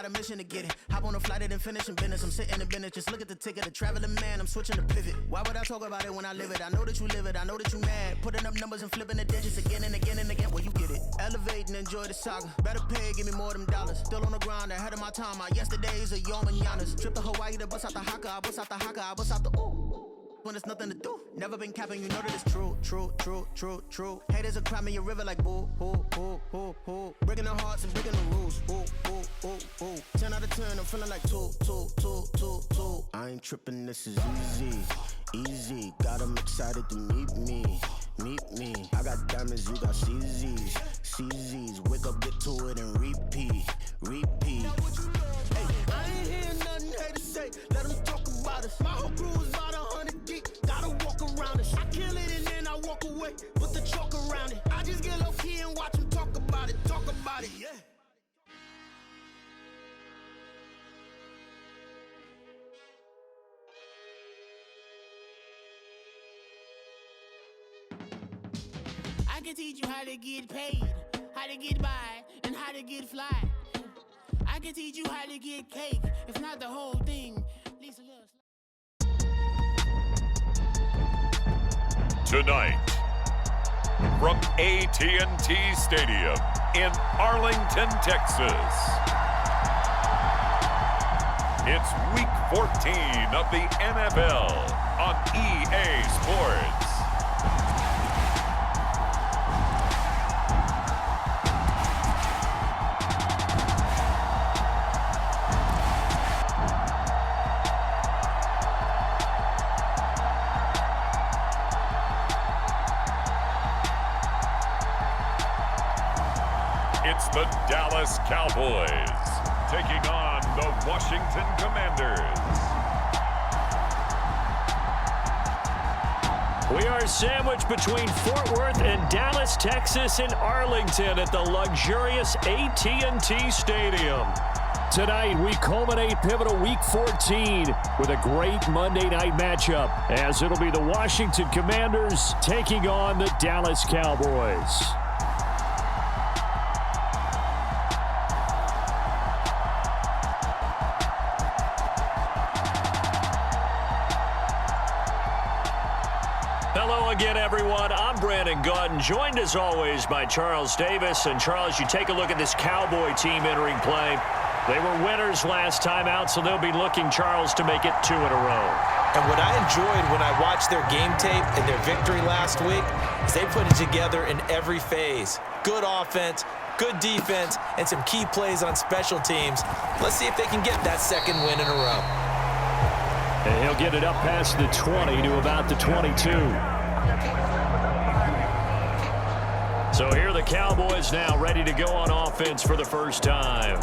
a mission to get it. Hop on a flight and then finish in business. I'm sitting in business, just look at the ticket. A traveling man, I'm switching to pivot. Why would I talk about it when I live it? I know that you live it, I know that you mad. Putting up numbers and flipping the digits again and again and again. Well, you get it. Elevate and enjoy the saga. Better pay, give me more than dollars. Still on the grind, ahead of my time. My yesterdays are your mananas. Trip to Hawaii to bust out the haka. I bust out the haka, I bust out the ooh. When there's nothing to do. Never been capping, you know that it's true, true, true, true, true. Haters are crying in your river like boo, hoo, hoo, hoo, hoo. Breaking their hearts and breaking the rules. Ooh, ooh, ooh, ooh. 10 out of 10, I'm feeling like 2, 2, 2, 2, 2. I ain't tripping, this is easy, easy. Got 'em excited to meet me, meet me. I got diamonds, you got CZs, CZs. Wake up, get to it and repeat, repeat. Hey, I ain't hearing nothing haters say. Let them talk about us. My whole crew is about 100 deep. Gotta walk around us. I kill it and then I walk away. Put the chalk around it. I just get low key and watch them talk about it. Talk about it, yeah. I can teach you how to get paid, how to get by, and how to get fly. I can teach you how to get cake, if not the whole thing. Lisa loves. Tonight, from AT&T Stadium in Arlington, Texas, it's Week 14 of the NFL on EA Sports. It's the Dallas Cowboys taking on the Washington Commanders. We are sandwiched between Fort Worth and Dallas, Texas, and Arlington at the luxurious AT&T Stadium. Tonight, we culminate pivotal Week 14 with a great Monday night matchup, as it'll be the Washington Commanders taking on the Dallas Cowboys. Hello again, everyone. I'm Brandon Gautin, joined as always by Charles Davis. And Charles, you take a look at this Cowboy team entering play. They were winners last time out, so they'll be looking, Charles, to make it 2 in a row. And what I enjoyed when I watched their game tape and their victory last week is they put it together in every phase. Good offense, good defense, and some key plays on special teams. Let's see if they can get that second win in a row. And he'll get it up past the 20 to about the 22. So here are the Cowboys now ready to go on offense for the first time.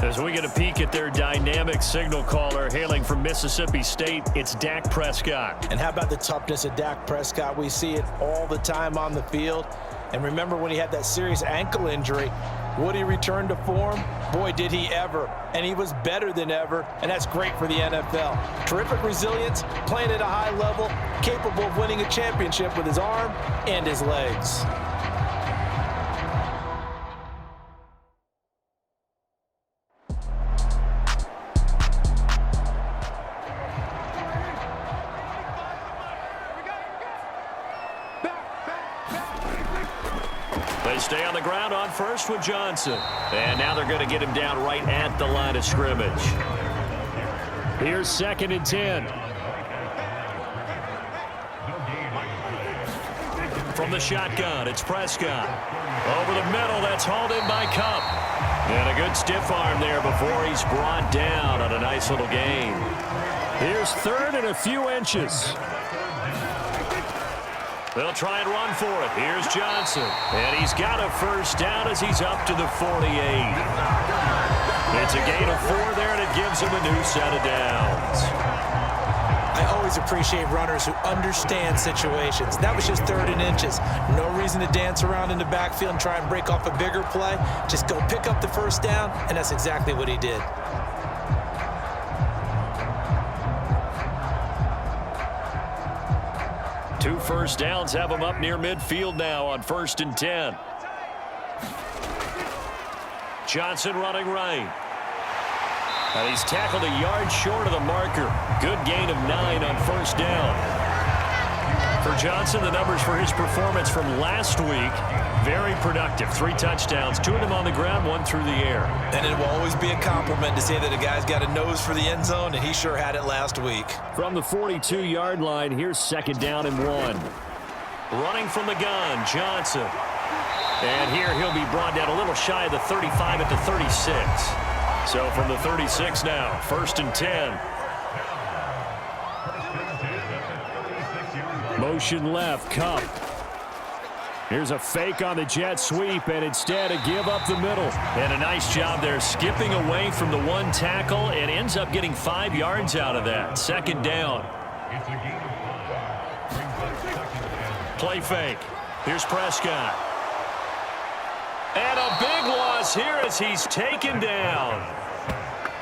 As we get a peek at their dynamic signal caller hailing from Mississippi State, it's Dak Prescott. And how about the toughness of Dak Prescott? We see it all the time on the field. And remember when he had that serious ankle injury, would he return to form? Boy, did he ever. And he was better than ever, and that's great for the NFL. Terrific resilience, playing at a high level, capable of winning a championship with his arm and his legs. They stay on the ground on first with Johnson. And now they're going to get him down right at the line of scrimmage. Here's 2nd and 10. From the shotgun, it's Prescott. Over the middle, that's hauled in by Kupp. And a good stiff arm there before he's brought down on a nice little gain. Here's 3rd and a few inches. They'll try and run for it. Here's Johnson. And he's got a first down as he's up to the 48. It's a gain of 4 there, and it gives him a new set of downs. I always appreciate runners who understand situations. That was just 3rd and inches. No reason to dance around in the backfield and try and break off a bigger play. Just go pick up the first down, and that's exactly what he did. Two first downs have him up near midfield now on 1st and 10. Johnson running right. And he's tackled a yard short of the marker. Good gain of 9 on first down. For Johnson, the numbers for his performance from last week, very productive. 3 touchdowns, 2 of them on the ground, 1 through the air. And it will always be a compliment to say that a guy's got a nose for the end zone, and he sure had it last week. From the 42-yard line, here's 2nd down and 1. Running from the gun, Johnson. And here he'll be brought down a little shy of the 35 at the 36. So from the 36 now, 1st and 10. Motion left, Cup. Here's a fake on the jet sweep, and instead a give up the middle. And a nice job there skipping away from the 1 tackle and ends up getting 5 yards out of that. 2nd down. Play fake. Here's Prescott. And a big loss here as he's taken down.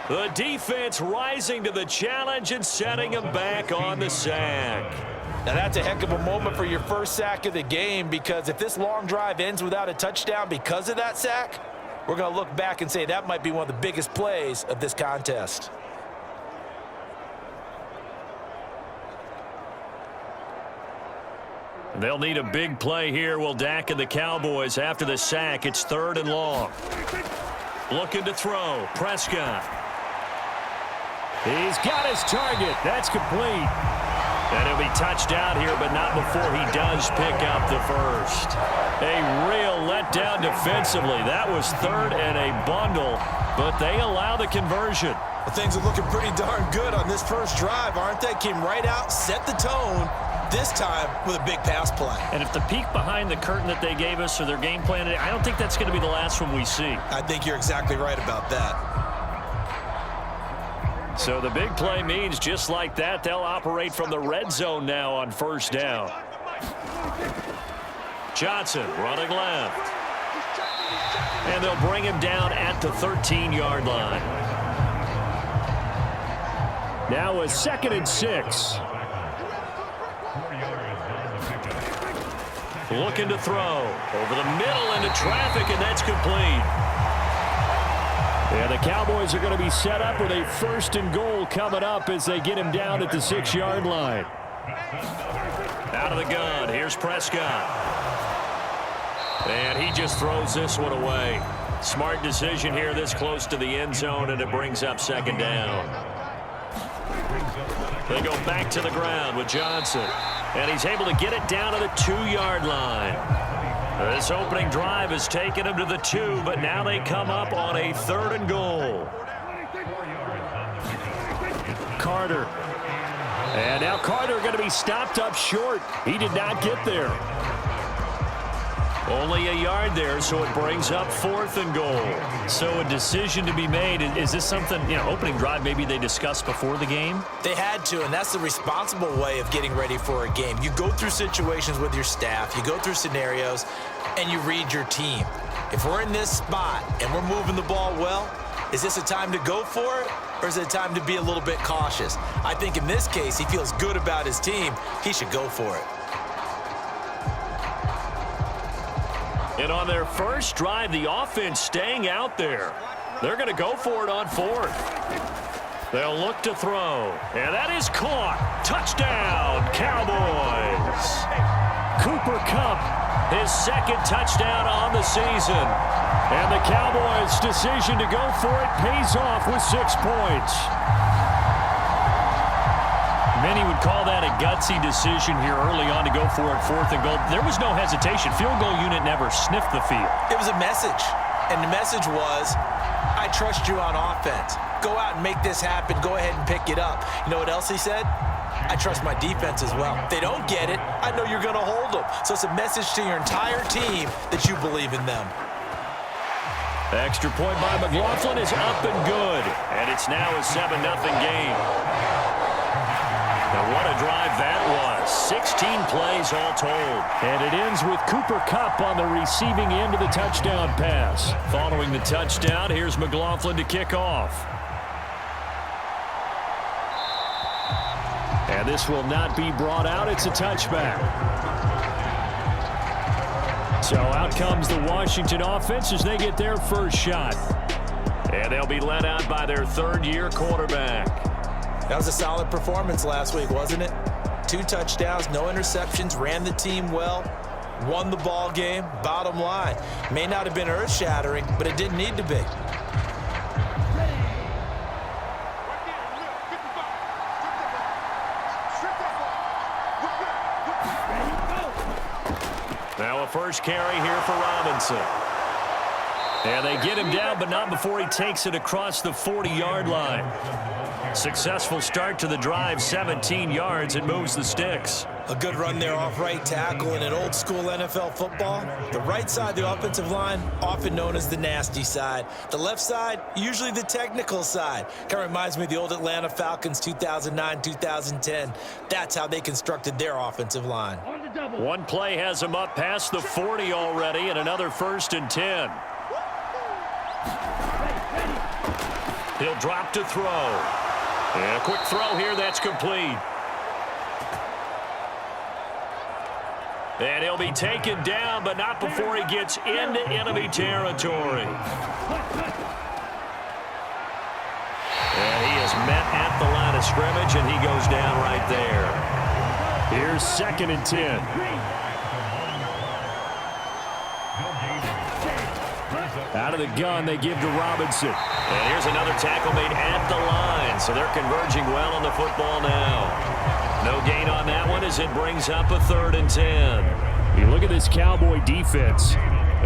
The defense rising to the challenge and setting him back on the sack. Now that's a heck of a moment for your first sack of the game, because if this long drive ends without a touchdown because of that sack, we're going to look back and say that might be one of the biggest plays of this contest. They'll need a big play here. Will Dak and the Cowboys after the sack. It's 3rd and long. Looking to throw. Prescott. He's got his target. That's complete. And he'll be touched out here, but not before he does pick up the first. A real letdown defensively. That was 3rd and a bundle, but they allow the conversion. Well, things are looking pretty darn good on this first drive, aren't they? Came right out, set the tone, this time with a big pass play. And if the peek behind the curtain that they gave us or their game plan, I don't think that's going to be the last one we see. I think you're exactly right about that. So the big play means just like that, they'll operate from the red zone now on 1st down. Johnson running left. And they'll bring him down at the 13-yard line. Now a 2nd and 6. Looking to throw. Over the middle into traffic, and that's complete. Yeah, the Cowboys are going to be set up with a 1st and goal coming up as they get him down at the 6-yard line. Out of the gun, here's Prescott. And he just throws this one away. Smart decision here this close to the end zone, and it brings up 2nd down. They go back to the ground with Johnson. And he's able to get it down to the 2-yard line. This opening drive has taken him to the 2, but now they come up on a 3rd and goal. Carter. And now Carter going to be stopped up short. He did not get there. Only a yard there, so it brings up 4th and goal. So a decision to be made. Is this something, opening drive maybe they discussed before the game? They had to, and that's the responsible way of getting ready for a game. You go through situations with your staff, you go through scenarios, and you read your team. If we're in this spot and we're moving the ball well, is this a time to go for it, or is it a time to be a little bit cautious? I think in this case, he feels good about his team. He should go for it. And on their first drive, the offense staying out there. They're going to go for it on 4th. They'll look to throw. And that is caught. Touchdown, Cowboys. Cooper Kupp, his 2nd touchdown on the season. And the Cowboys' decision to go for it pays off with 6 points. Many would call that a gutsy decision here early on to go for it 4th and goal. There was no hesitation. Field goal unit never sniffed the field. It was a message, and the message was, I trust you on offense. Go out and make this happen. Go ahead and pick it up. You know what else he said? I trust my defense as well. If they don't get it, I know you're going to hold them. So it's a message to your entire team that you believe in them. Extra point by McLaughlin is up and good, and it's now a 7-0 game. Now what a drive that was. 16 plays all told. And it ends with Cooper Kupp on the receiving end of the touchdown pass. Following the touchdown, here's McLaughlin to kick off. And this will not be brought out. It's a touchback. So out comes the Washington offense as they get their first shot. And they'll be led out by their third-year quarterback. That was a solid performance last week, wasn't it? 2 touchdowns, no interceptions, ran the team well, won the ball game. Bottom line, may not have been earth-shattering, but it didn't need to be. Now a first carry here for Robinson. And they get him down, but not before he takes it across the 40-yard line. Successful start to the drive, 17 yards, and moves the sticks. A good run there off right tackle. In an old-school NFL football, the right side of the offensive line, often known as the nasty side. The left side, usually the technical side. Kind of reminds me of the old Atlanta Falcons 2009-2010. That's how they constructed their offensive line. One play has him up past the 40 already, and another 1st and 10. He'll drop to throw. And a quick throw here, that's complete. And he'll be taken down, but not before he gets into enemy territory. And he is met at the line of scrimmage, and he goes down right there. Here's 2nd and 10. Out of the gun, they give to Robinson. And here's another tackle made at the line, so they're converging well on the football now. No gain on that one as it brings up a 3rd and 10. You look at this Cowboy defense.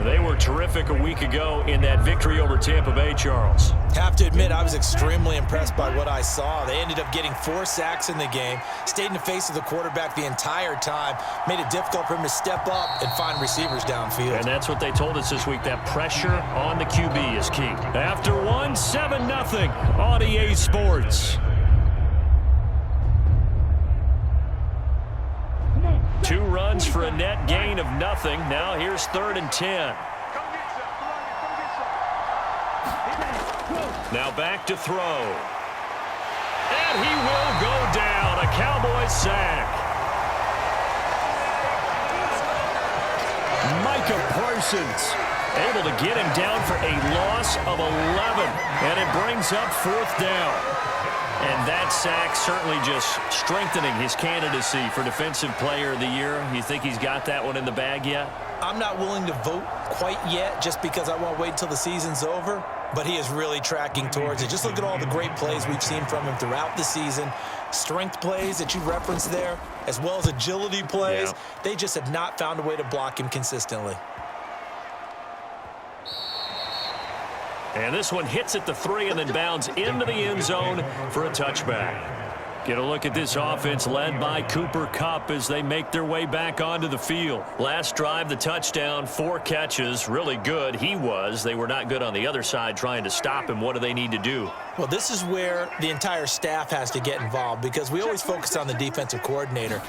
They were terrific a week ago in that victory over Tampa Bay, Charles. Have to admit, I was extremely impressed by what I saw. They ended up getting 4 sacks in the game, stayed in the face of the quarterback the entire time, made it difficult for him to step up and find receivers downfield. And that's what they told us this week, that pressure on the QB is key. After one, 7-0 on EA Sports. 2 runs for a net gain of nothing. Now here's 3rd and 10. Now back to throw. And he will go down. A Cowboys sack. Micah Parsons able to get him down for a loss of 11. And it brings up 4th down. And that sack certainly just strengthening his candidacy for Defensive Player of the Year. You think he's got that one in the bag yet? I'm not willing to vote quite yet just because I want to wait until the season's over, but he is really tracking towards it. Just look at all the great plays we've seen from him throughout the season. Strength plays that you referenced there, as well as agility plays. Yeah. They just have not found a way to block him consistently. And this one hits at the 3 and then bounds into the end zone for a touchback. Get a look at this offense led by Cooper Kupp as they make their way back onto the field. Last drive, the touchdown, 4 catches, really good. He was. They were not good on the other side trying to stop him. What do they need to do? Well, this is where the entire staff has to get involved because we always focus on the defensive coordinator.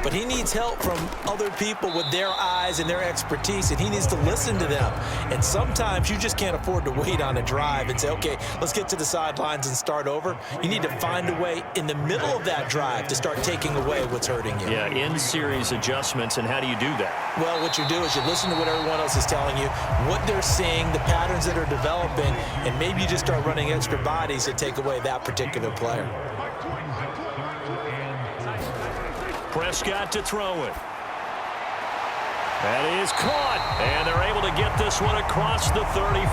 But he needs help from other people with their eyes and their expertise, and he needs to listen to them. And sometimes you just can't afford to wait on a drive and say, okay, let's get to the sidelines and start over. You need to find a way in the middle of that drive to start taking away what's hurting you. Yeah, in-series adjustments, and how do you do that? Well, what you do is you listen to what everyone else is telling you, what they're seeing, the patterns that are developing, and maybe you just start running extra bodies to take away that particular player. Prescott to throw it. That is caught, and they're able to get this one across the 35.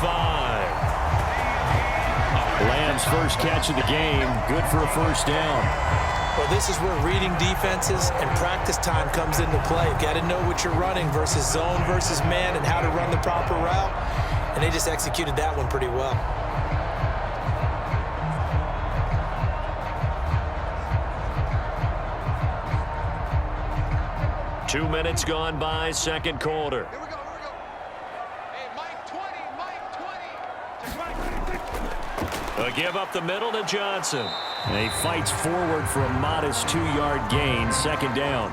Lamb's first catch of the game, good for a 1st down. Well, this is where reading defenses and practice time comes into play. You've got to know what you're running versus zone versus man and how to run the proper route, and they just executed that one pretty well. Two minutes gone by, 2nd quarter. Here we go. Hey, Mike 20. A give up the middle to Johnson. And he fights forward for a modest 2-yard gain, 2nd down.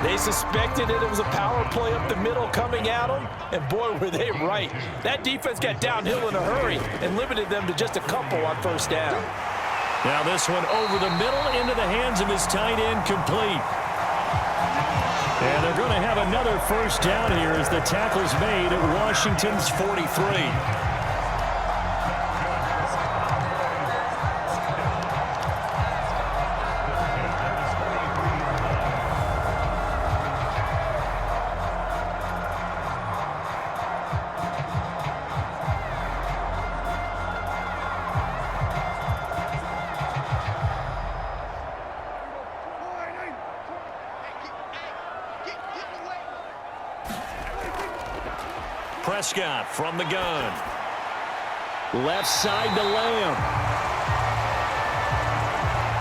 They suspected it was a power play up the middle coming at them, and boy, were they right. That defense got downhill in a hurry and limited them to just a couple on 1st down. Now this one over the middle into the hands of his tight end, complete. And they're going to have another first down here as the tackle's made at Washington's 43. Prescott from the gun. Left side to Lamb.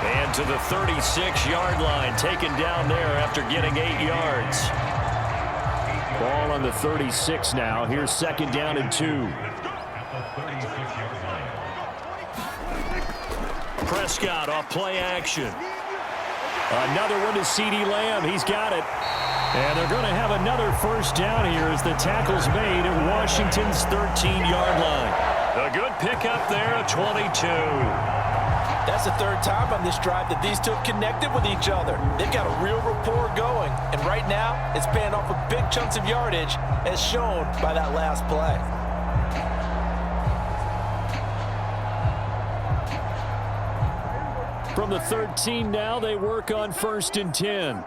And to the 36-yard line, taken down there after getting 8 yards. Ball on the 36 now. Here's second down and 2. Prescott off play action. Another one to CeeDee Lamb. He's got it. And they're going to have another first down here as the tackle's made at Washington's 13-yard line. A good pickup there at 22. That's the third time on this drive that these two have connected with each other. They've got a real rapport going. And right now, it's paying off with big chunks of yardage, as shown by that last play. From the 13 now, they work on 1st and 10.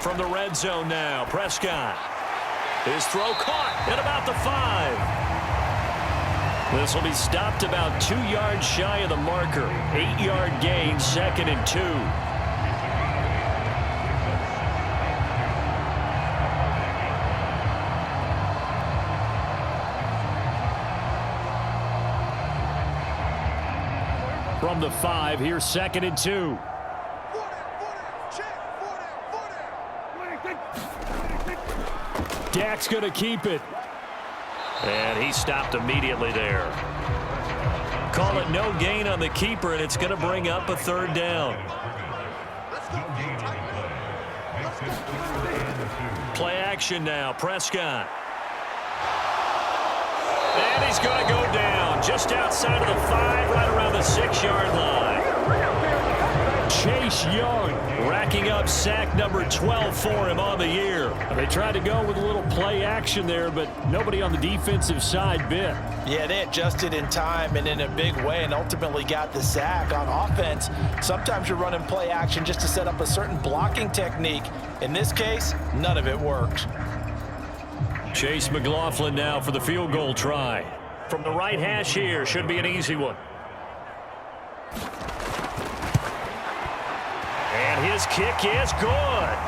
From the red zone now, Prescott. His throw caught at about the 5. This will be stopped about 2 yards shy of the marker. 8-yard gain, 2nd and 2. From the 5, here's 2nd and 2. Dak's going to keep it. And he stopped immediately there. Call it no gain on the keeper, and it's going to bring up a 3rd down. Play action now, Prescott. And he's going to go down just outside of the 5, right around the 6-yard line. Chase Young racking up sack number 12 for him on the year. They tried to go with a little play action there, but nobody on the defensive side bit. Yeah, they adjusted in time and in a big way and ultimately got the sack. On offense, sometimes you're running play action just to set up a certain blocking technique. In this case, none of it worked. Chase McLaughlin now for the field goal try. From the right hash here, should be an easy one. And his kick is good.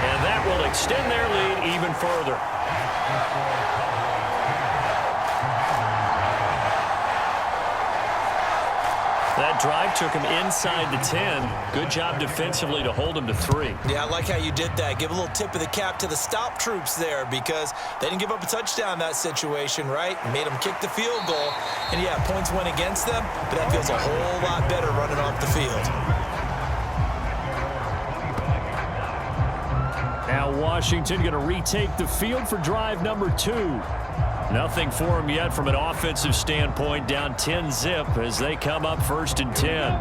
And that will extend their lead even further. That drive took him inside the 10. Good job defensively to hold him to 3. Yeah, I like how you did that. Give a little tip of the cap to the stop troops there because they didn't give up a touchdown in that situation, right? Made them kick the field goal. And, yeah, points went against them, but that feels a whole lot better running off the field. Now Washington going to retake the field for drive number 2. Nothing for him yet from an offensive standpoint. Down 10-zip as they come up 1st and 10.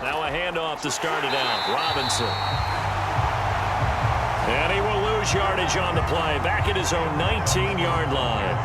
Now a handoff to start it out. Robinson. And he will lose yardage on the play. Back at his own 19-yard line.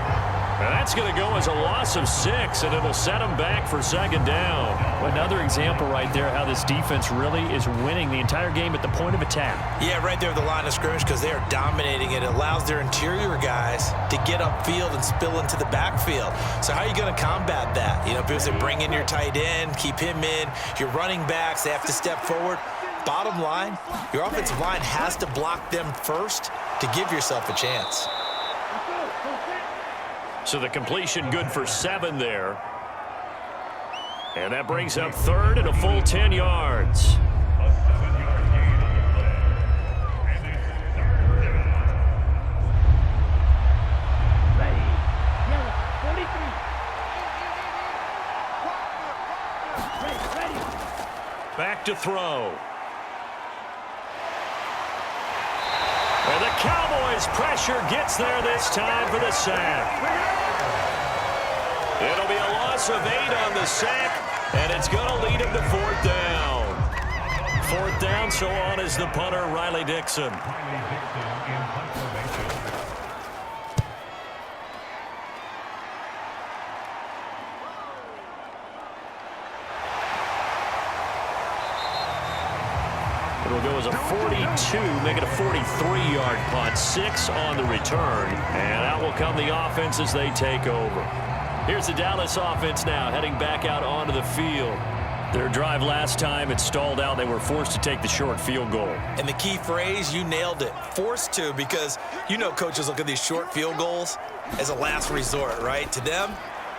And that's going to go as a loss of 6, and it'll set him back for 2nd down. Another example right there how this defense really is winning the entire game at the point of attack. Yeah, right there at the line of scrimmage because they are dominating it. It allows their interior guys to get upfield and spill into the backfield. So how are you going to combat that? You know, because they bring in your tight end, keep him in. Your running backs, they have to step forward. Bottom line, your offensive line has to block them first to give yourself a chance. So the completion good for 7 there. And that brings up 3rd and a full 10 yards. Back to throw. And the Cowboys pressure gets there this time for the sack. It'll be a loss of 8 on the sack, and it's going to lead him to 4th down. 4th down, so on is the punter, Riley Dixon. It'll go as a 42, make it a 43-yard punt, 6 on the return, and out will come the offense as they take over. Here's the Dallas offense now, heading back out onto the field. Their drive last time, it stalled out. They were forced to take the short field goal. And the key phrase, you nailed it, forced to, because you know coaches look at these short field goals as a last resort, right? To them,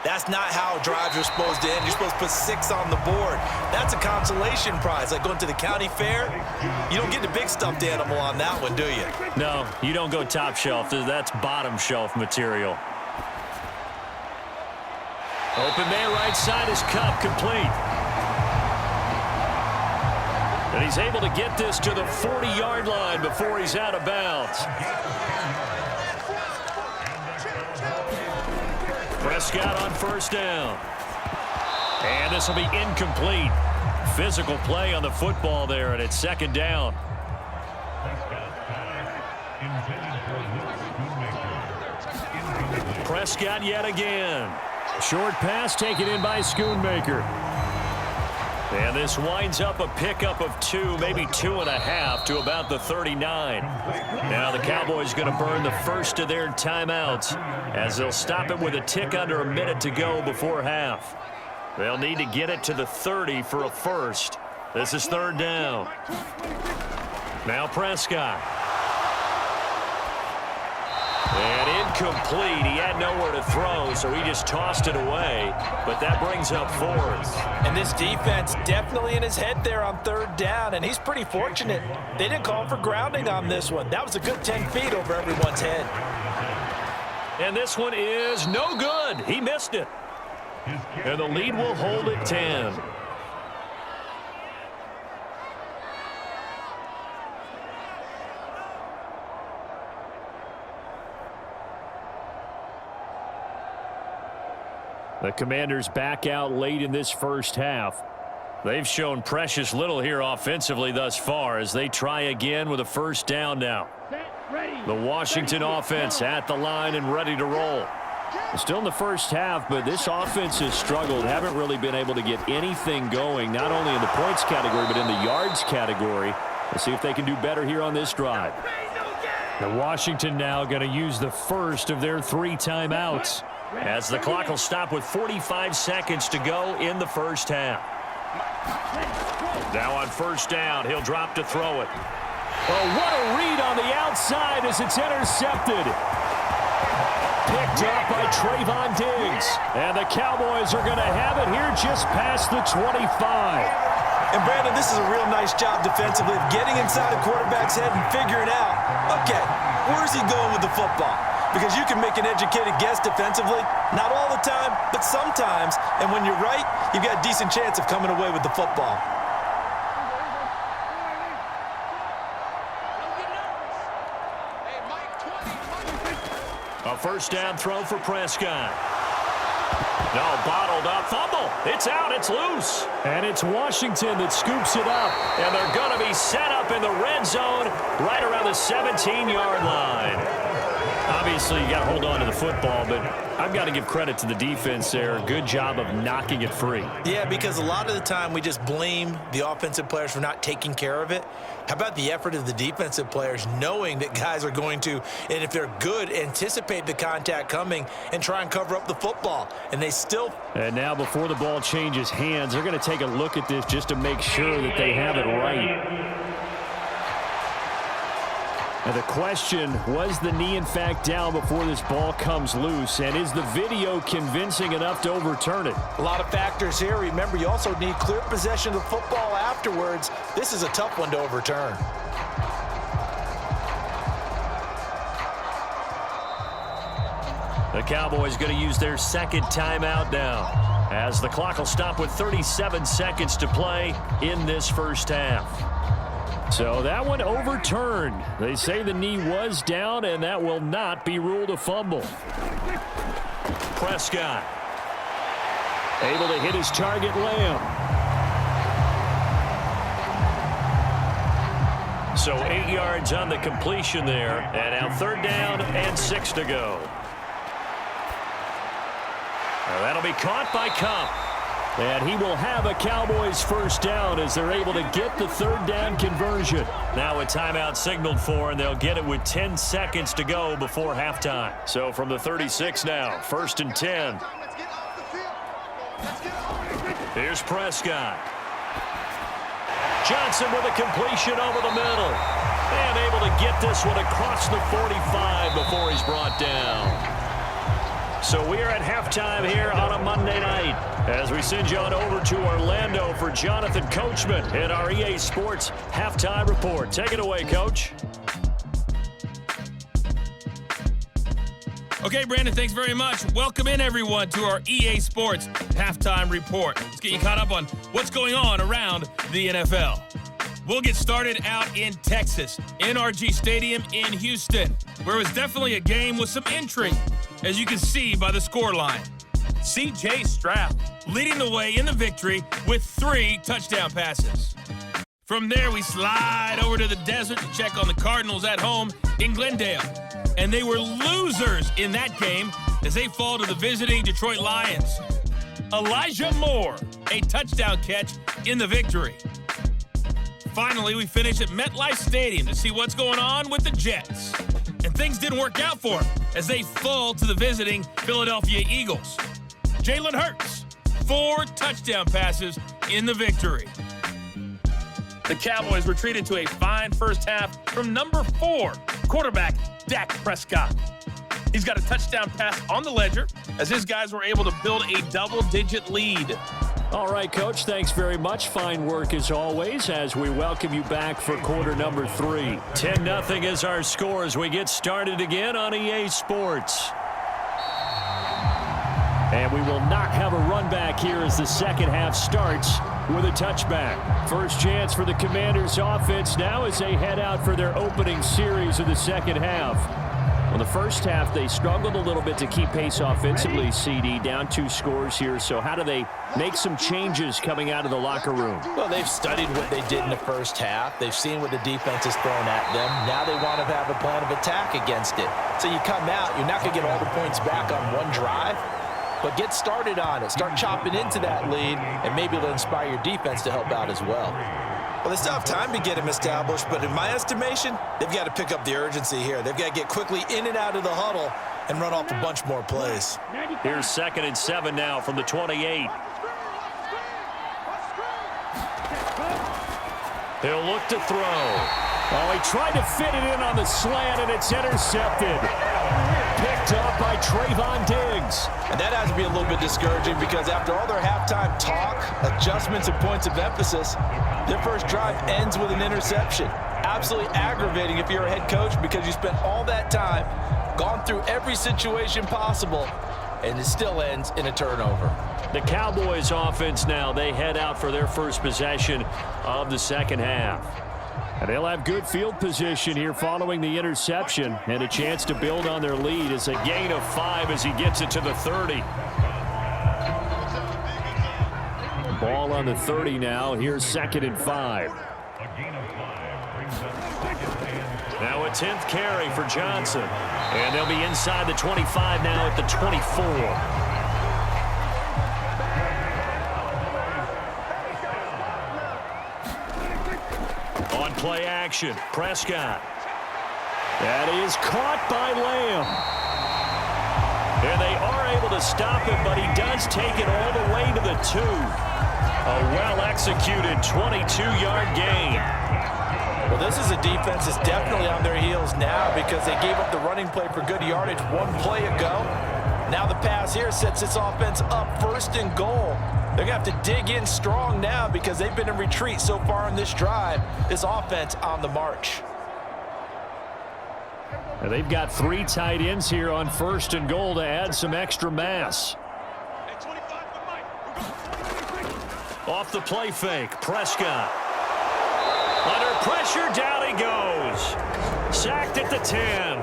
that's not how drives are supposed to end. You're supposed to put 6 on the board. That's a consolation prize, like going to the county fair. You don't get the big stuffed animal on that one, do you? No, you don't go top shelf. That's bottom shelf material. Open man right side is Cup, complete. And he's able to get this to the 40-yard line before he's out of bounds. Prescott on 1st down. And this will be incomplete. Physical play on the football there, and it's 2nd down. Prescott yet again. Short pass taken in by Schoonmaker. And this winds up a pickup of 2, maybe 2.5 to about the 39. Now the Cowboys going to burn the first of their timeouts as they'll stop it with a tick under a minute to go before half. They'll need to get it to the 30 for a first. This is 3rd down. Now Prescott. And incomplete. He had nowhere to throw, so he just tossed it away. But that brings up 4th. And this defense definitely in his head there on 3rd down, and he's pretty fortunate. They didn't call for grounding on this one. That was a good 10 feet over everyone's head. And this one is no good. He missed it. And the lead will hold at 10. The Commanders back out late in this first half. They've shown precious little here offensively thus far as they try again with a 1st down now. The Washington offense at the line and ready to roll. Still in the first half, but this offense has struggled. Haven't really been able to get anything going, not only in the points category, but in the yards category. Let's see if they can do better here on this drive. The Washington now going to use the first of their 3 timeouts, as the clock will stop with 45 seconds to go in the first half. Now on 1st down, he'll drop to throw it. Oh, what a read on the outside as it's intercepted. Picked up by Trayvon Diggs. And the Cowboys are going to have it here just past the 25. And Brandon, this is a real nice job defensively of getting inside the quarterback's head and figuring out, okay, where's he going with the football? Because you can make an educated guess defensively, not all the time, but sometimes. And when you're right, you've got a decent chance of coming away with the football. A 1st down throw for Prescott. No, bottled up. Fumble. It's out. It's loose. And it's Washington that scoops it up. And they're going to be set up in the red zone right around the 17-yard line. Obviously, you got to hold on to the football, but I've got to give credit to the defense there. Good job of knocking it free. Yeah, because a lot of the time we just blame the offensive players for not taking care of it. How about the effort of the defensive players knowing that guys are going to, and if they're good, anticipate the contact coming and try and cover up the football. And they still... And now before the ball changes hands, they're going to take a look at this just to make sure that they have it right. And the question, was the knee in fact down before this ball comes loose? And is the video convincing enough to overturn it? A lot of factors here. Remember, you also need clear possession of the football afterwards. This is a tough one to overturn. The Cowboys going to use their 2nd timeout now, as the clock will stop with 37 seconds to play in this first half. So that one overturned. They say the knee was down, and that will not be ruled a fumble. Prescott. Able to hit his target, Lamb. So 8 yards on the completion there. And now 3rd down and 6 to go. That'll be caught by Cup. And he will have a Cowboys 1st down as they're able to get the 3rd down conversion. Now a timeout signaled for, and they'll get it with 10 seconds to go before halftime. So from the 36 now, 1st and 10. Here's Prescott. Johnson with a completion over the middle. And able to get this one across the 45 before he's brought down. So we are at halftime here on a Monday night as we send you on over to Orlando for Jonathan Coachman in our EA Sports Halftime Report. Take it away, Coach. Okay, Brandon, thanks very much. Welcome in, everyone, to our EA Sports Halftime Report. Let's get you caught up on what's going on around the NFL. We'll get started out in Texas, NRG Stadium in Houston, where it was definitely a game with some intrigue, as you can see by the scoreline. C.J. Stroud leading the way in the victory with 3 touchdown passes. From there, we slide over to the desert to check on the Cardinals at home in Glendale. And they were losers in that game as they fall to the visiting Detroit Lions. Elijah Moore, a touchdown catch in the victory. Finally, we finish at MetLife Stadium to see what's going on with the Jets. And things didn't work out for them as they fall to the visiting Philadelphia Eagles. Jalen Hurts, 4 touchdown passes in the victory. The Cowboys were treated to a fine first half from number 4, quarterback Dak Prescott. He's got a touchdown pass on the ledger as his guys were able to build a double-digit lead. All right, Coach, thanks very much. Fine work as always as we welcome you back for quarter number 3. 10-0 is our score as we get started again on EA Sports. And we will not have a run back here as the second half starts with a touchback. First chance for the Commanders offense now as they head out for their opening series of the second half. Well, the first half, they struggled a little bit to keep pace offensively, CD, down 2 scores here. So how do they make some changes coming out of the locker room? Well, they've studied what they did in the first half. They've seen what the defense has thrown at them. Now they want to have a plan of attack against it. So you come out, you're not going to get all the points back on one drive, but get started on it. Start chopping into that lead, and maybe it'll inspire your defense to help out as well. Well, they still have time to get him established, but in my estimation, they've got to pick up the urgency here. They've got to get quickly in and out of the huddle and run off a bunch more plays. Here's 2nd and 7 now from the 28. He'll look to throw. Oh, he tried to fit it in on the slant, and it's intercepted. Picked up by Trayvon Diggs. And that has to be a little bit discouraging because after all their halftime talk, adjustments, and points of emphasis, their first drive ends with an interception. Absolutely aggravating if you're a head coach because you spent all that time, gone through every situation possible, and it still ends in a turnover. The Cowboys offense now, they head out for their first possession of the second half. And they'll have good field position here following the interception and a chance to build on their lead. It's a gain of 5 as he gets it to the 30. Ball on the 30 now. Here's 2nd and 5. Now a 10th carry for Johnson. And they'll be inside the 25 now at the 24. Play action. Prescott. That is caught by Lamb. And they are able to stop him, but he does take it all the way to the 2. A well-executed 22-yard gain. Well, this is a defense that's definitely on their heels now because they gave up the running play for good yardage 1 play ago. Now the pass here sets this offense up 1st and goal. They're going to have to dig in strong now because they've been in retreat so far in this drive. This offense on the march. And they've got 3 tight ends here on 1st and goal to add some extra mass. Off the play fake, Prescott. Under pressure, down he goes. Sacked at the 10.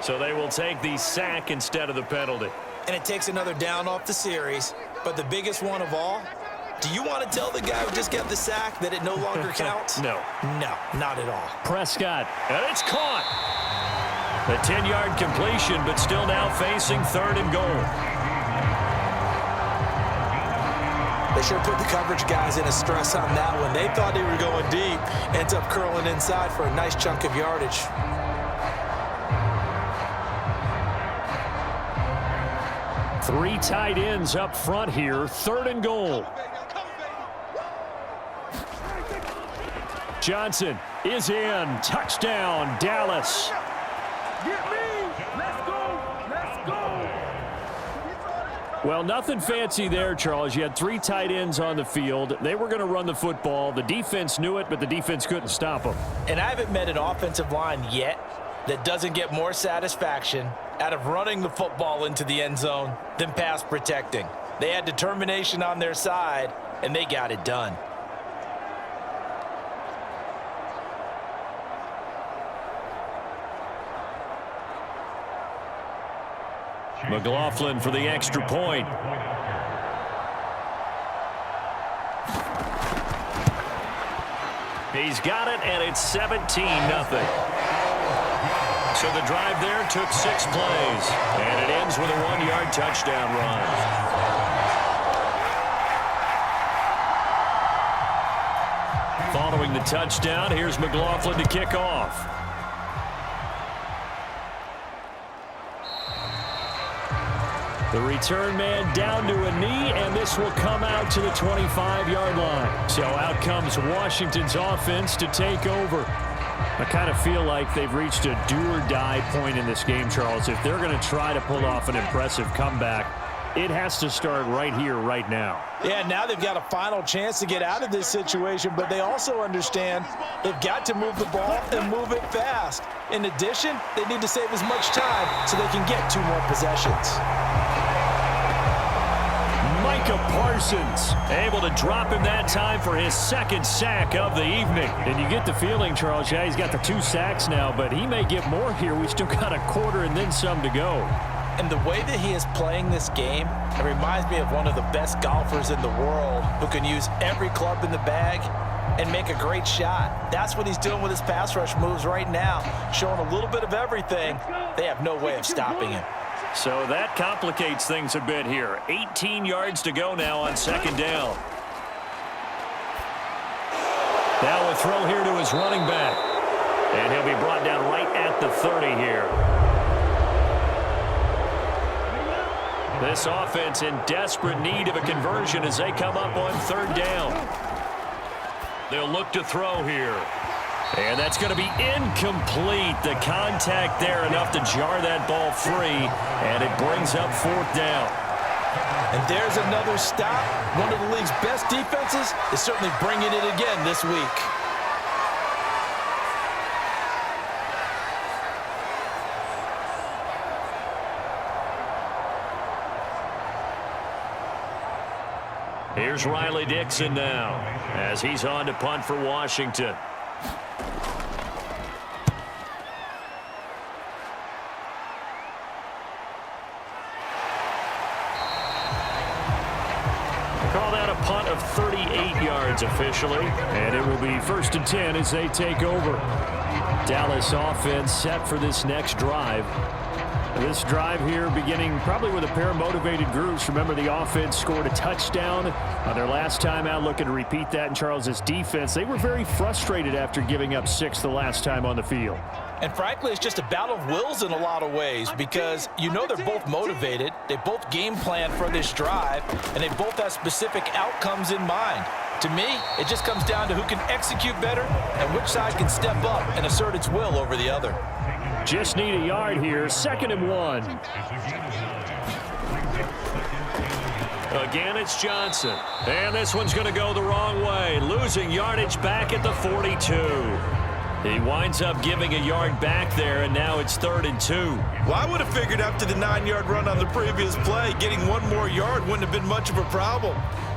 So they will take the sack instead of the penalty. And it takes another down off the series. But the biggest one of all, do you want to tell the guy who just got the sack that it no longer counts? No. No, not at all. Prescott, and it's caught. The 10-yard completion, but still now facing 3rd and goal. They sure put the coverage guys in a stress on that one. They thought they were going deep. Ends up curling inside for a nice chunk of yardage. Three tight ends up front here, 3rd and goal. Johnson is in. Touchdown, Dallas. Well, nothing fancy there, Charles. You had 3 tight ends on the field. They were going to run the football. The defense knew it, but the defense couldn't stop them. And I haven't met an offensive line yet that doesn't get more satisfaction out of running the football into the end zone than pass protecting. They had determination on their side, and they got it done. McLaughlin for the extra point. He's got it, and it's 17-0. So the drive there took 6 plays, and it ends with a 1-yard touchdown run. Following the touchdown, here's McLaughlin to kick off. The return man down to a knee, and this will come out to the 25-yard line. So out comes Washington's offense to take over. I kind of feel like they've reached a do-or-die point in this game, Charles. If they're going to try to pull off an impressive comeback, it has to start right here, right now. Yeah, now they've got a final chance to get out of this situation, but they also understand they've got to move the ball and move it fast. In addition, they need to save as much time so they can get 2 more possessions. Micah Parsons able to drop him that time for his 2nd sack of the evening. And you get the feeling, Charles, yeah, he's got the 2 sacks now, but he may get more here. We still got a quarter and then some to go. And the way that he is playing this game, it reminds me of one of the best golfers in the world who can use every club in the bag and make a great shot. That's what he's doing with his pass rush moves right now, showing a little bit of everything. They have no way of stopping him. So that complicates things a bit here. 18 yards to go now on 2nd down. Now a throw here to his running back. And he'll be brought down right at the 30 here. This offense in desperate need of a conversion as they come up on 3rd down. They'll look to throw here. And that's going to be incomplete. The contact there enough to jar that ball free, and it brings up 4th down. And there's another stop. One of the league's best defenses is certainly bringing it again this week. Here's Riley Dixon now as he's on to punt for Washington. Call that a punt of 38 yards officially, and it will be 1st and 10 as they take over. Dallas offense set for this next drive. This drive here beginning probably with a pair of motivated groups. Remember, the offense scored a touchdown on their last time out, looking to repeat that in Charles's defense. They were very frustrated after giving up 6 the last time on the field. And frankly, it's just a battle of wills in a lot of ways because you know they're both motivated. They both game plan for this drive, and they both have specific outcomes in mind. To me, it just comes down to who can execute better and which side can step up and assert its will over the other. Just need a yard here. 2nd and 1. Again, it's Johnson. And this one's going to go the wrong way. Losing yardage back at the 42. He winds up giving a yard back there, and now it's 3rd and 2. Well, I would have figured after the 9-yard run on the previous play, getting 1 more yard wouldn't have been much of a problem.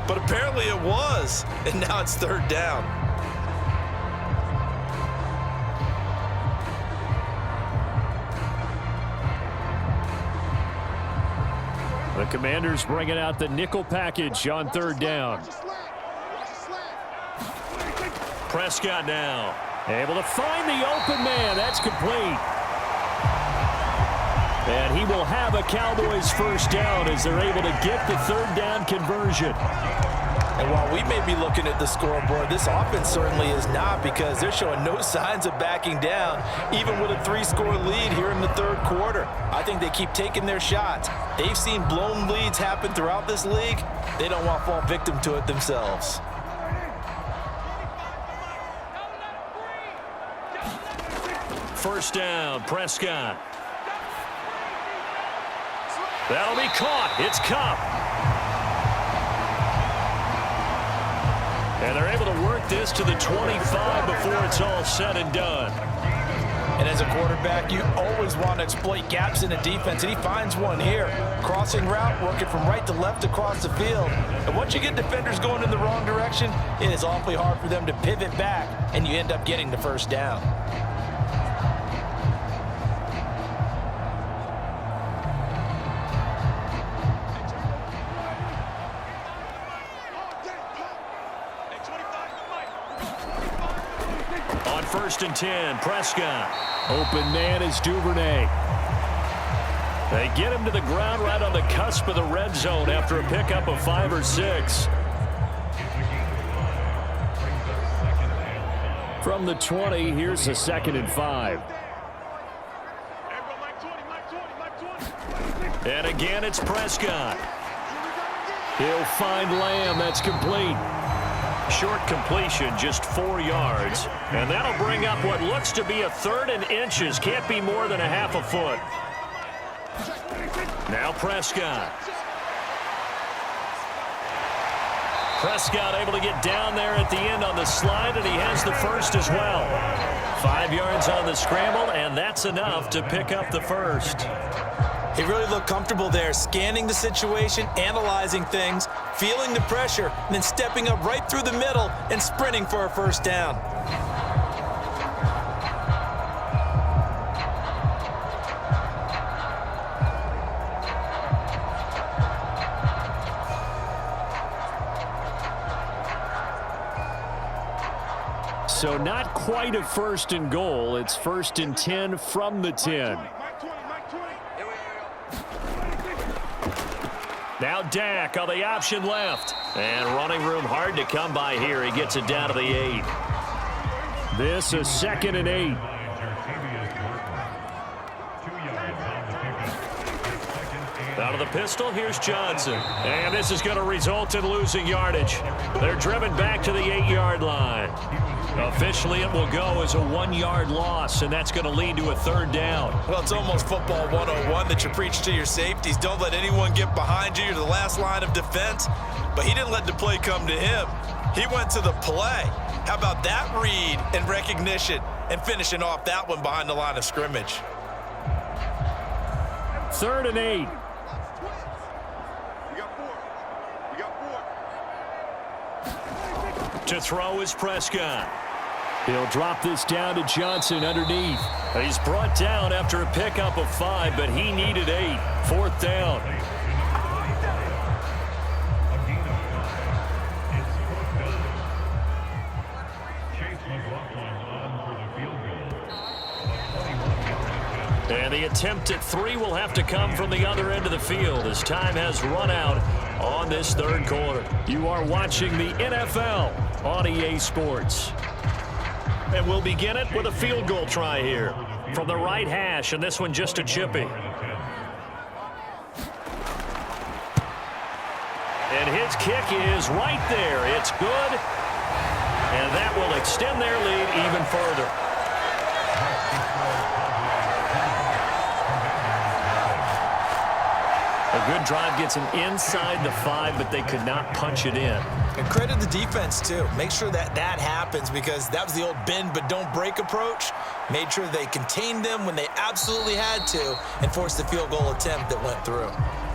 But apparently it was, and now it's 3rd down. Commanders bringing out the nickel package on third down. Prescott now able to find the open man. That's complete. And he will have a Cowboys first down as they're able to get the third down conversion. And while we may be looking at the scoreboard, this offense certainly is not, because they're showing no signs of backing down, even with a 3-score lead here in the third quarter. I think they keep taking their shots. They've seen blown leads happen throughout this league. They don't want to fall victim to it themselves. First down, Prescott. That'll be caught. It's Cup. And they're able to work this to the 25 before it's all said and done. And as a quarterback, you always want to exploit gaps in a defense, and he finds one here. Crossing route, working from right to left across the field. And once you get defenders going in the wrong direction, it is awfully hard for them to pivot back, and you end up getting the first down. First and 10, Prescott. Open man is Duvernay. They get him to the ground right on the cusp of the red zone after a pickup of 5 or 6. From the 20, here's a 2nd and 5. And again, it's Prescott. He'll find Lamb. That's complete. Short completion, just 4 yards. And that'll bring up what looks to be a 3rd and inches. Can't be more than a half a foot. Now Prescott. Prescott able to get down there at the end on the slide, and he has the first as well. 5 yards on the scramble, and that's enough to pick up the first. He really looked comfortable there, scanning the situation, analyzing things, feeling the pressure, and then stepping up right through the middle and sprinting for a first down. So not quite a 1st and goal. It's 1st and 10 from the 10. Now Dak on the option left. And running room hard to come by here. He gets it down to the 8. This is 2nd and 8. Out of the pistol, here's Johnson. And this is going to result in losing yardage. They're driven back to the 8-yard line. Officially, it will go as a 1-yard loss, and that's going to lead to a 3rd down. Well, it's almost football 101 that you preach to your safeties. Don't let anyone get behind you. You're the last line of defense. But he didn't let the play come to him. He went to the play. How about that read and recognition and finishing off that one behind the line of scrimmage? 3rd and 8. To throw is Prescott. He'll drop this down to Johnson underneath. He's brought down after a pickup of 5, but he needed 8. 4th down. And the attempt at 3 will have to come from the other end of the field as time has run out on this 3rd quarter. You are watching the NFL on EA Sports. And we'll begin it with a field goal try here from the right hash, and this one just a chippy. And his kick is right there. It's good, and that will extend their lead even further. A good drive gets him inside the 5, but they could not punch it in. And credit the defense, too. Make sure that that happens, because that was the old bend but don't break approach. Made sure they contained them when they absolutely had to and forced the field goal attempt that went through.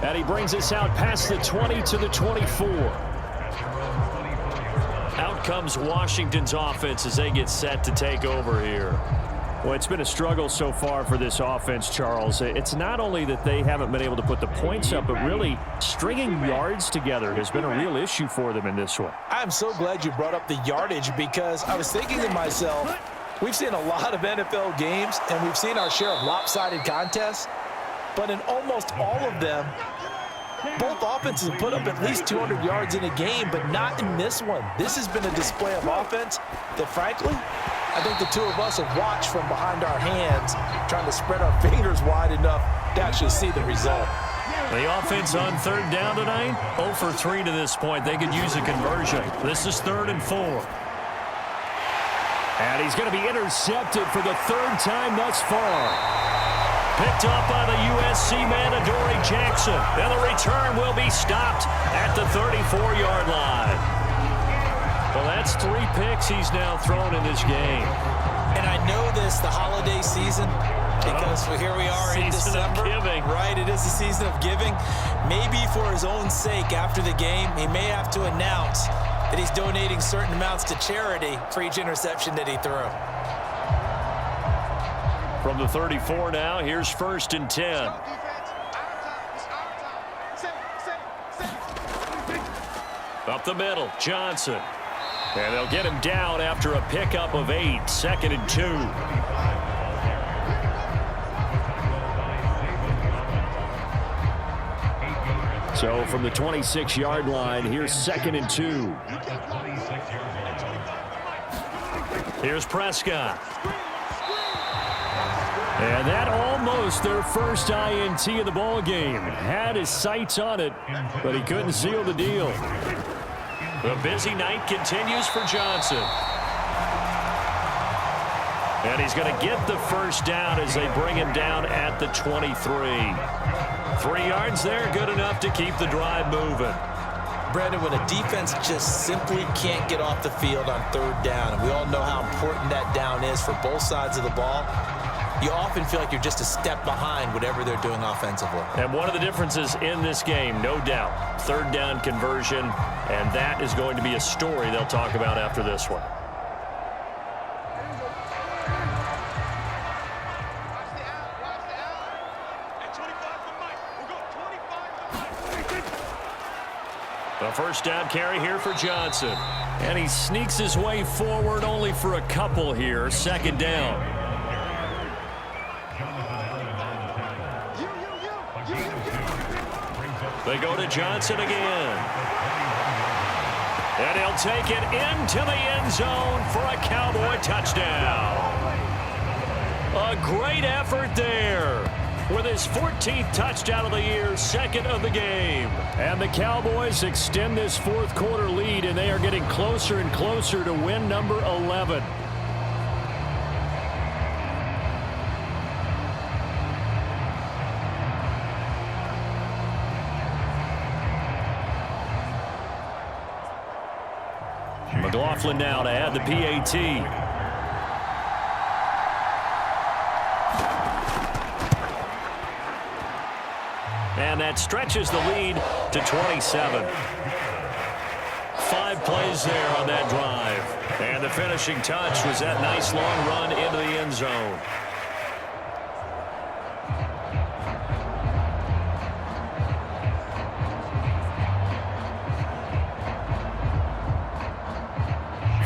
And he brings us out past the 20 to the 24. Out comes Washington's offense as they get set to take over here. Well, it's been a struggle so far for this offense, Charles. It's not only that they haven't been able to put the points up, but really stringing yards together has been a real issue for them in this one. I'm so glad you brought up the yardage because I was thinking to myself, we've seen a lot of NFL games and we've seen our share of lopsided contests, but in almost all of them, both offenses have put up at least 200 yards in a game, but not in this one. This has been a display of offense that, frankly, I think the two of us have watched from behind our hands, trying to spread our fingers wide enough to actually see the result. The offense on third down tonight, 0 for 3 to this point. They could use a conversion. This is 3rd and 4. And he's going to be intercepted for the 3rd time thus far. Picked up by the USC man, Adoree Jackson. And the return will be stopped at the 34-yard line. Well, that's 3 picks he's now thrown in this game. And I know this, the holiday season, because here we are in December. Season of giving. Right, it is the season of giving. Maybe for his own sake after the game, he may have to announce that he's donating certain amounts to charity for each interception that he threw. From the 34 now, here's 1st and 10. Up the middle, Johnson. And they'll get him down after a pickup of 8, 2nd and 2. So from the 26-yard line, here's 2nd and 2. Here's Prescott. And that almost their first INT of the ball game. Had his sights on it, but he couldn't seal the deal. The busy night continues for Johnson. And he's going to get the first down as they bring him down at the 23. 3 yards there, good enough to keep the drive moving. Brandon, when a defense just simply can't get off the field on 3rd down, and we all know how important that down is for both sides of the ball, you often feel like you're just a step behind whatever they're doing offensively. And one of the differences in this game, no doubt, 3rd down conversion, and that is going to be a story they'll talk about after this one. The first down carry here for Johnson. And he sneaks his way forward only for a couple here. 2nd down. They go to Johnson again. And he'll take it into the end zone for a Cowboy touchdown. A great effort there with his 14th touchdown of the year, 2nd of the game. And the Cowboys extend this 4th quarter lead, and they are getting closer and closer to win number 11. McLaughlin now to add the PAT. And that stretches the lead to 27. 5 plays there on that drive. And the finishing touch was that nice long run into the end zone.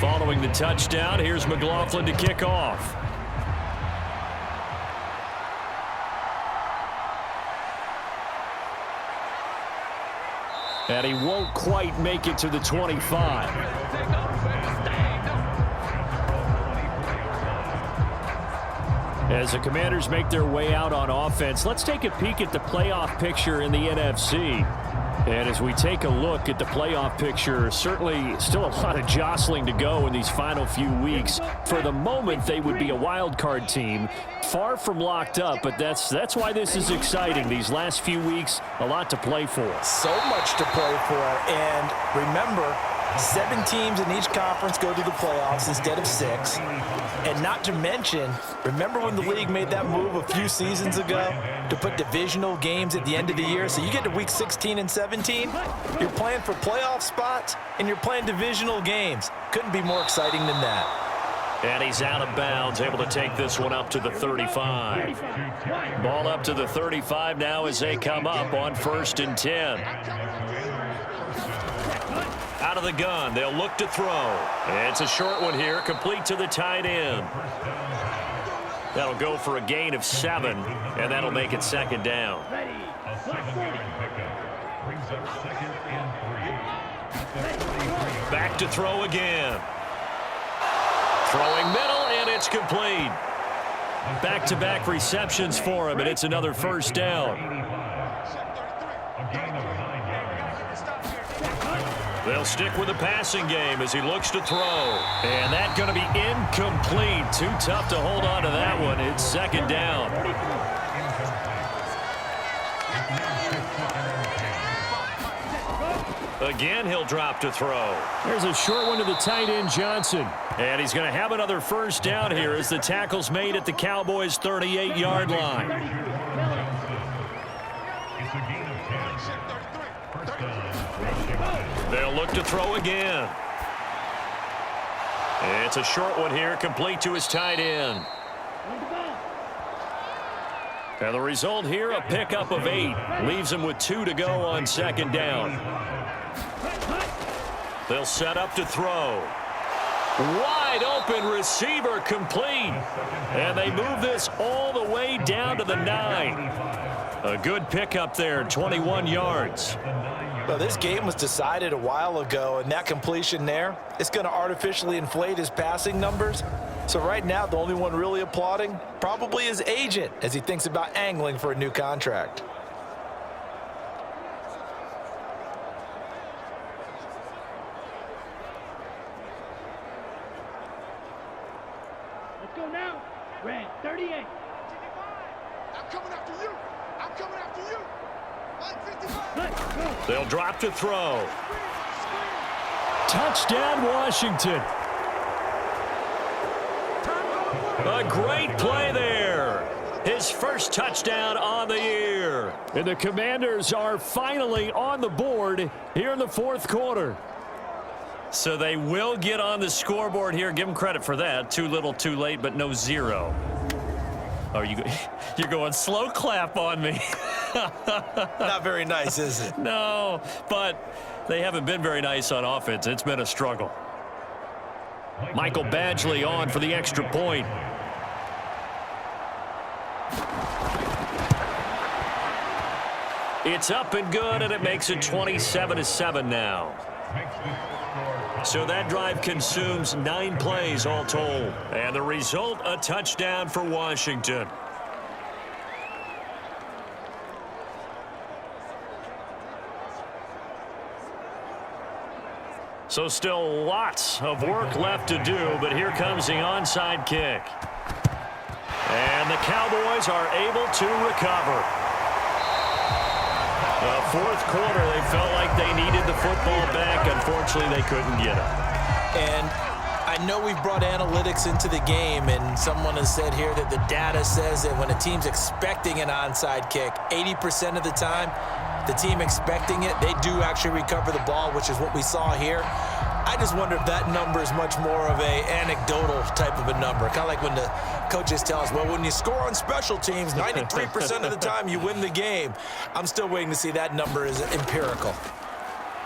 Following the touchdown, here's McLaughlin to kick off. And he won't quite make it to the 25. As the Commanders make their way out on offense, let's take a peek at the playoff picture in the NFC. And as we take a look at the playoff picture, certainly still a lot of jostling to go in these final few weeks. For the moment, they would be a wild card team, far from locked up, but that's why this is exciting. These last few weeks, a lot to play for. So much to play for, and remember, 7 teams in each conference go to the playoffs instead of 6. And not to mention, remember when the league made that move a few seasons ago to put divisional games at the end of the year? So you get to week 16 and 17, you're playing for playoff spots, and you're playing divisional games. Couldn't be more exciting than that. And he's out of bounds, able to take this one up to the 35. Ball up to the 35 now as they come up on 1st and 10. Out of the gun, they'll look to throw. It's a short one here, complete to the tight end. That'll go for a gain of 7, and that'll make it 2nd down. Back to throw again. Throwing middle, and it's complete. Back-to-back receptions for him, and it's another 1st down. They'll stick with the passing game as he looks to throw. And that's going to be incomplete. Too tough to hold on to that one. It's 2nd down. Again, he'll drop to throw. There's a short one to the tight end, Johnson. And he's going to have another 1st down here as the tackle's made at the Cowboys' 38-yard line. They'll look to throw again. It's a short one here, complete to his tight end. And the result here, a pickup of 8. Leaves him with 2 to go on 2nd down. They'll set up to throw. Wide open receiver complete. And they move this all the way down to the 9. A good pickup there, 21 yards. Well, this game was decided a while ago, and that completion there, it's going to artificially inflate his passing numbers. So right now, the only one really applauding probably his agent as he thinks about angling for a new contract. Let's go now. Red 38. I'm coming after you. I'm coming after you. They'll drop to throw. Touchdown, Washington. A great play there. His first touchdown on the year. And the Commanders are finally on the board here in the 4th quarter. So they will get on the scoreboard here. Give them credit for that. Too little, too late, but no 0. Oh, you're going slow clap on me. Not very nice, is it? No, but they haven't been very nice on offense. It's been a struggle. Michael Badgley on for the extra point. It's up and good, and it makes it 27-7 now. So that drive consumes 9 plays all told. And the result, a touchdown for Washington. So still lots of work left to do, but here comes the onside kick. And the Cowboys are able to recover. The 4th quarter, they felt like they needed the football back. Unfortunately, they couldn't get it. And I know we've brought analytics into the game, and someone has said here that the data says that when a team's expecting an onside kick, 80% of the time, the team expecting it, they do actually recover the ball, which is what we saw here. I just wonder if that number is much more of a anecdotal type of a number. Kind of like when the coaches tell us, well, when you score on special teams, 93% of the time you win the game. I'm still waiting to see that number is empirical.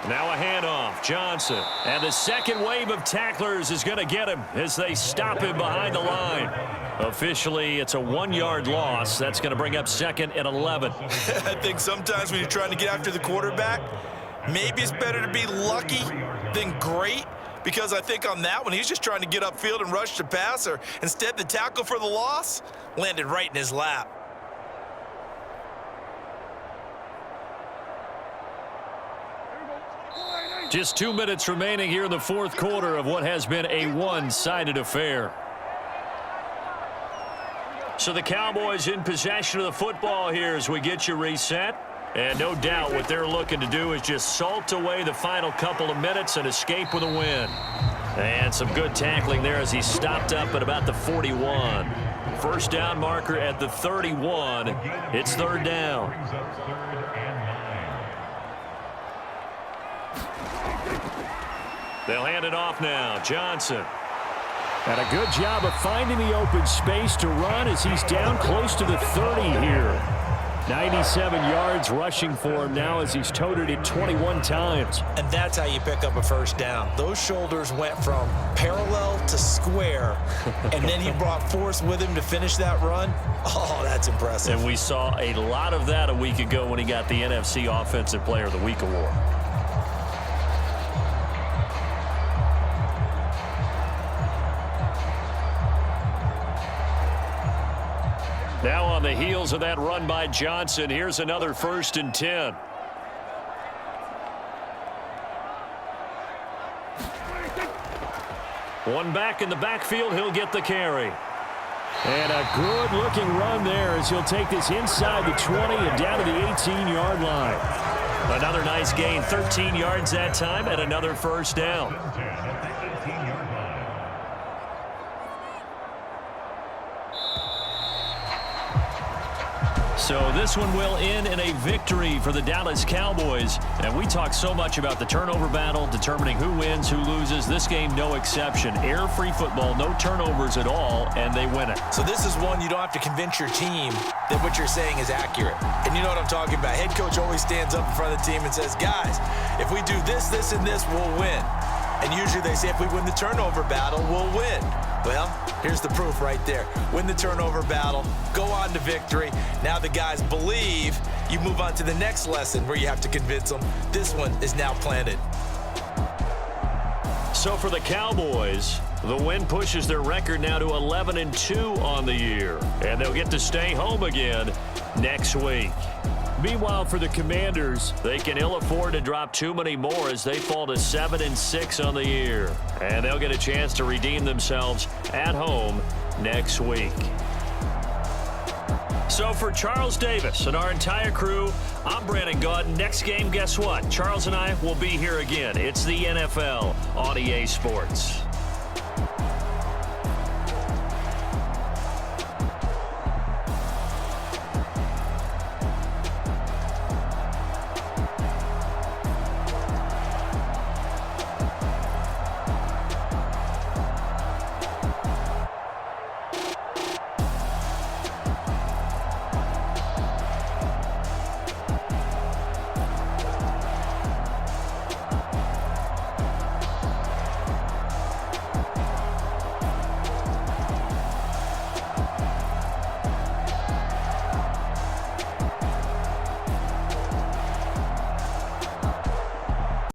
Now a handoff, Johnson. And the second wave of tacklers is going to get him as they stop him behind the line. Officially, it's a 1-yard loss. That's going to bring up 2nd and 11. I think sometimes when you're trying to get after the quarterback, maybe it's better to be lucky than great, because I think on that one, he's just trying to get upfield and rush the passer. Instead, the tackle for the loss landed right in his lap. Just 2 minutes remaining here in the 4th quarter of what has been a one-sided affair. So the Cowboys in possession of the football here as we get you reset. And no doubt what they're looking to do is just salt away the final couple of minutes and escape with a win. And some good tackling there as he stopped up at about the 41. First down marker at the 31. It's 3rd down. They'll hand it off now. Johnson. And a good job of finding the open space to run as he's down close to the 30 here. 97 yards rushing for him now as he's toted it 21 times. And that's how you pick up a first down. Those shoulders went from parallel to square, and then he brought force with him to finish that run. Oh, that's impressive. And we saw a lot of that a week ago when he got the NFC Offensive Player of the Week award. Now on the heels of that run by Johnson, here's another 1st and 10. One back in the backfield, he'll get the carry. And a good-looking run there as he'll take this inside the 20 and down to the 18-yard line. Another nice gain, 13 yards that time, and another first down. So this one will end in a victory for the Dallas Cowboys. And we talk so much about the turnover battle, determining who wins, who loses. This game, no exception. Air-free football, no turnovers at all, and they win it. So this is one you don't have to convince your team that what you're saying is accurate. And you know what I'm talking about. Head coach always stands up in front of the team and says, guys, if we do this, this, and this, we'll win. And usually they say if we win the turnover battle, we'll win. Well, here's the proof right there. Win the turnover battle, go on to victory. Now the guys believe. You move on to the next lesson where you have to convince them. This one is now planted. So for the Cowboys, the win pushes their record now to 11-2 on the year. And they'll get to stay home again next week. Meanwhile, for the Commanders, they can ill afford to drop too many more as they fall to 7-6 on the year. And they'll get a chance to redeem themselves at home next week. So for Charles Davis and our entire crew, I'm Brandon Gaudin. Next game, guess what? Charles and I will be here again. It's the NFL on EA Sports.